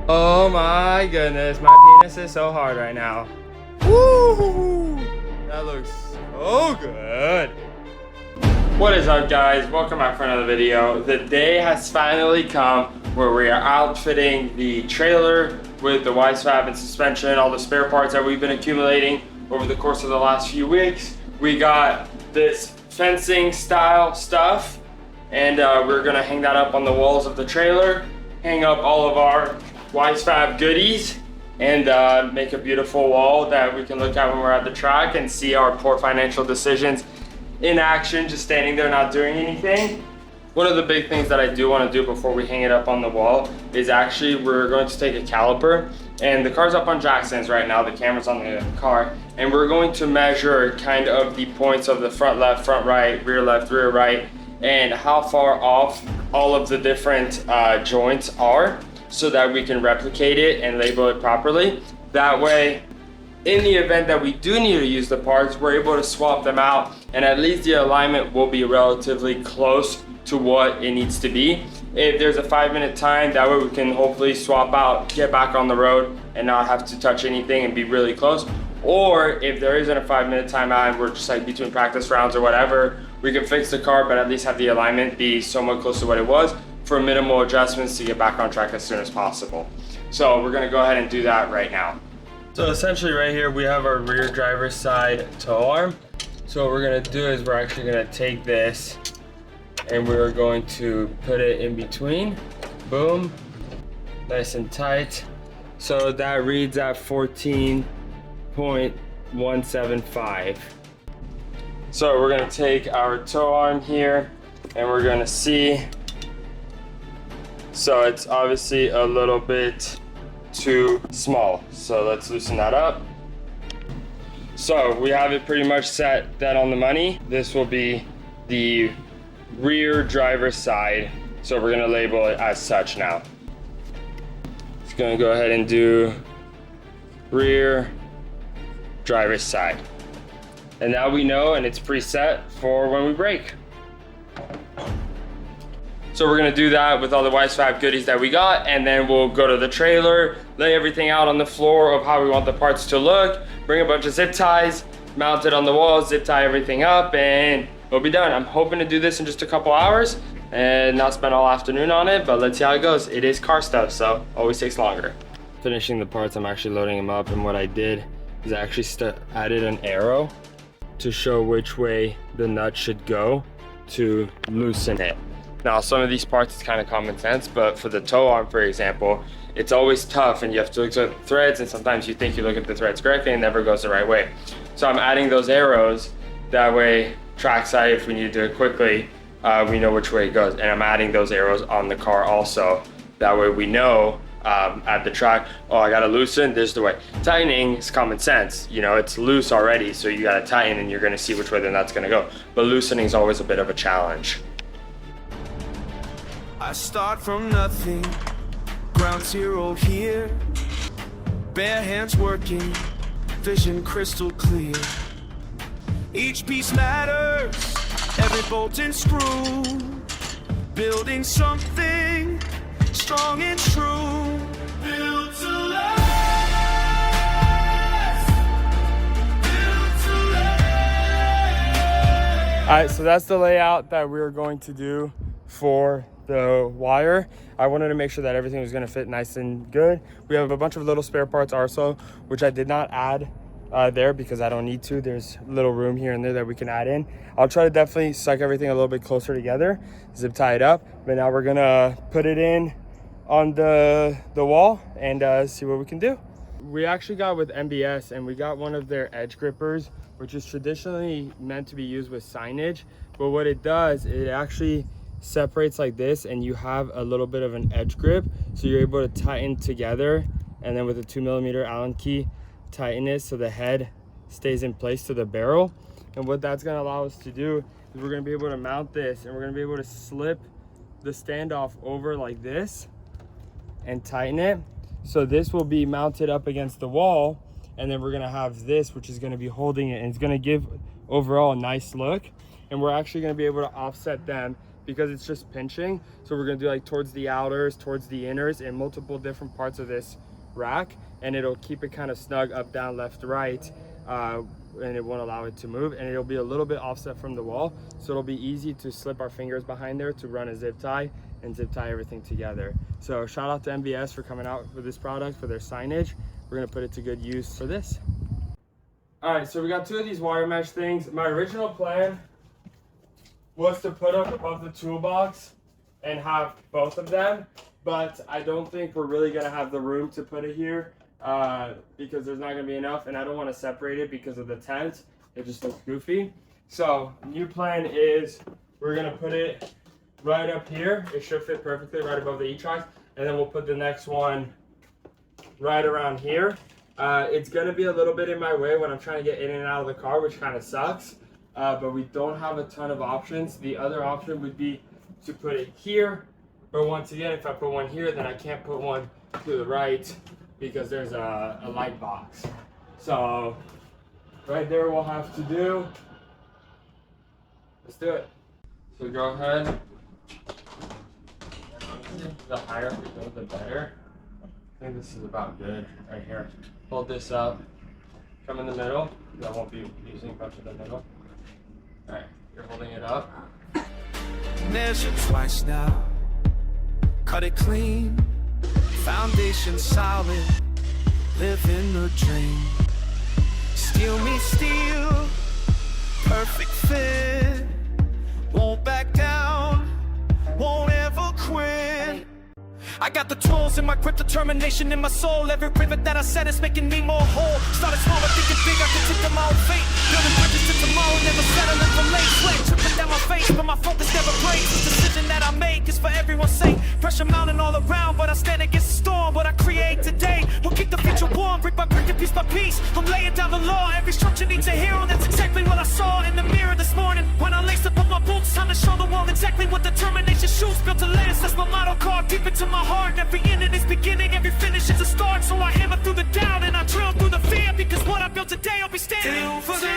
Oh my goodness, my penis is so hard right now. Woo! That looks so good. What is up, guys? Welcome back for another video. The day has finally come where we are outfitting the trailer with the wisefab and suspension, all the spare parts that we've been accumulating over the course of the last few weeks. We got this fencing style stuff, and we're gonna hang that up on the walls of the trailer, hang up all of our wisefab goodies, and make a beautiful wall that we can look at when we're at the track and see our poor financial decisions in action, just standing there not doing anything. One of the big things that I do want to do before we hang it up on the wall is actually we're going to take a caliper, and the car's up on jack stands right now, the camera's on the car, and we're going to measure kind of the points of the front left, front right, rear left, rear right, and how far off all of the different joints are, so that we can replicate it and label it properly. That way, in the event that we do need to use the parts, we're able to swap them out, and at least the alignment will be relatively close to what it needs to be. If there's a 5-minute time, that way we can hopefully swap out, get back on the road, and not have to touch anything and be really close. Or if there isn't a 5-minute timeout and we're just like between practice rounds or whatever, we can fix the car, but at least have the alignment be somewhat close to what it was for minimal adjustments to get back on track as soon as possible. So we're gonna go ahead and do that right now. So essentially right here, we have our rear driver's side tow arm. So what we're gonna do is we're actually gonna take this and we're going to put it in between. Boom, nice and tight. So that reads at 14.175. So we're gonna take our tow arm here and we're gonna see. So it's obviously a little bit too small. So let's loosen that up. So we have it pretty much set that on the money. This will be the rear driver's side. So we're gonna label it as such now. Just gonna go ahead and do rear driver's side. And now we know, and it's preset for when we brake. So we're gonna do that with all the wisefab goodies that we got, and then we'll go to the trailer, lay everything out on the floor of how we want the parts to look, bring a bunch of zip ties, mount it on the wall, zip tie everything up, and we'll be done. I'm hoping to do this in just a couple hours and not spend all afternoon on it, but let's see how it goes. It is car stuff, so always takes longer. Finishing the parts, I'm actually loading them up, and what I did is I actually added an arrow to show which way the nut should go to loosen it. Now, some of these parts, it's kind of common sense, but for the tow arm, for example, it's always tough and you have to look at the threads, and sometimes you think you look at the threads correctly and it never goes the right way. So I'm adding those arrows, that way, trackside, if we need to do it quickly, we know which way it goes. And I'm adding those arrows on the car also. That way we know at the track, oh, I gotta loosen, this is the way. Tightening is common sense. You know, it's loose already, so you gotta tighten and you're gonna see which way the nut's gonna go. But loosening is always a bit of a challenge. I start from nothing, ground zero here. Bare hands working, vision crystal clear. Each piece matters, every bolt and screw. Building something strong and true. Built to last. Built to last. All right, so that's the layout that we're going to do for the wire. I wanted to make sure that everything was going to fit nice and good. We have a bunch of little spare parts also, which I did not add there because I don't need to. There's little room here and there that we can add in. I'll try to definitely suck everything a little bit closer together, zip tie it up, but now we're gonna put it in on the wall and see what we can do. We actually got with MBS, and we got one of their edge grippers, which is traditionally meant to be used with signage, but what it does, it actually separates like this, and you have a little bit of an edge grip, so you're able to tighten together, and then with a 2mm Allen key, tighten it so the head stays in place to the barrel. And what that's going to allow us to do is we're going to be able to mount this, and we're going to be able to slip the standoff over like this and tighten it. So this will be mounted up against the wall, and then we're going to have this, which is going to be holding it, and it's going to give overall a nice look. And we're actually going to be able to offset them because it's just pinching. So we're gonna do like towards the outers, towards the inners, and multiple different parts of this rack, and it'll keep it kind of snug up, down, left, right, and it won't allow it to move, and it'll be a little bit offset from the wall, so it'll be easy to slip our fingers behind there to run a zip tie and zip tie everything together. So shout out to MVS for coming out with this product for their signage. We're gonna put it to good use for this. All right, so we got 2 of these wire mesh things. My original plan was to put them above the toolbox and have both of them, but I don't think we're really gonna have the room to put it here because there's not gonna be enough, and I don't wanna separate it because of the tent. It just looks goofy. So new plan is we're gonna put it right up here. It should fit perfectly right above the E-tracks, and then we'll put the next one right around here. It's gonna be a little bit in my way when I'm trying to get in and out of the car, which kind of sucks, but we don't have a ton of options. The other option would be to put it here, but once again, if I put one here, then I can't put one to the right because there's a light box. So right there we'll have to do. Let's do it. So go ahead. The higher we go, the better. I think this is about good right here. Hold this up. Come in the middle. I won't be using much of the middle. All right, you're holding it up. Measure twice now, cut it clean, foundation solid, live in the dream. Steal me steel, perfect fit, won't back down, won't ever quit. I got the tools in my grip, determination in my soul. Every rivet that I set is making me more whole. Started small, but thinking big, I can take them my own fate. Building bridges to tomorrow, never settling for late. Sweat tripping down my face, but my focus never breaks. This decision that I make is for everyone's sake. Pressure mounting all around, but I stand against the storm. What I create today will keep the future warm. Brick by brick and piece by piece, I'm laying down the law. Every structure needs a hero, that's exactly what I saw in the mirror this morning. When I laced up on my boots, time to show the world exactly what determination shoots. Built to last, that's my motto, carved deep into my heart. Every ending is beginning, every finish is a start. So I hammer through the doubt and I drill through the fear, because what I built today will be standing for the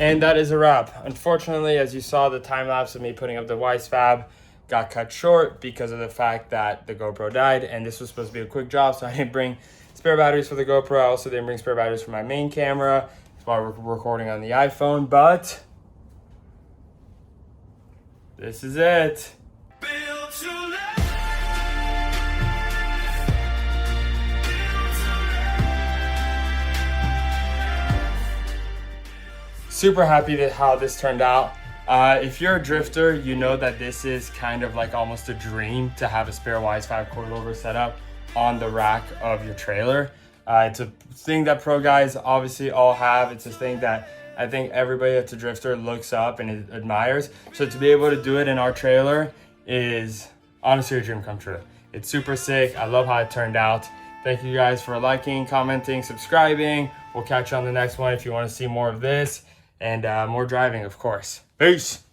And that is a wrap. Unfortunately, as you saw, the time lapse of me putting up the wisefab got cut short because of the fact that the GoPro died, and this was supposed to be a quick job, so I didn't bring spare batteries for the GoPro. I also didn't bring spare batteries for my main camera. That's why we're recording on the iPhone, but this is it. build to last. Super happy to how this turned out. If you're a drifter, you know that this is kind of like almost a dream to have a spare wisefab coilover set up on the rack of your trailer. It's a thing that pro guys obviously all have. It's a thing that I think everybody that's a drifter looks up and admires. So to be able to do it in our trailer is honestly a dream come true. It's super sick. I love how it turned out. Thank you guys for liking, commenting, subscribing. We'll catch you on the next one if you want to see more of this and more driving, of course. Peace.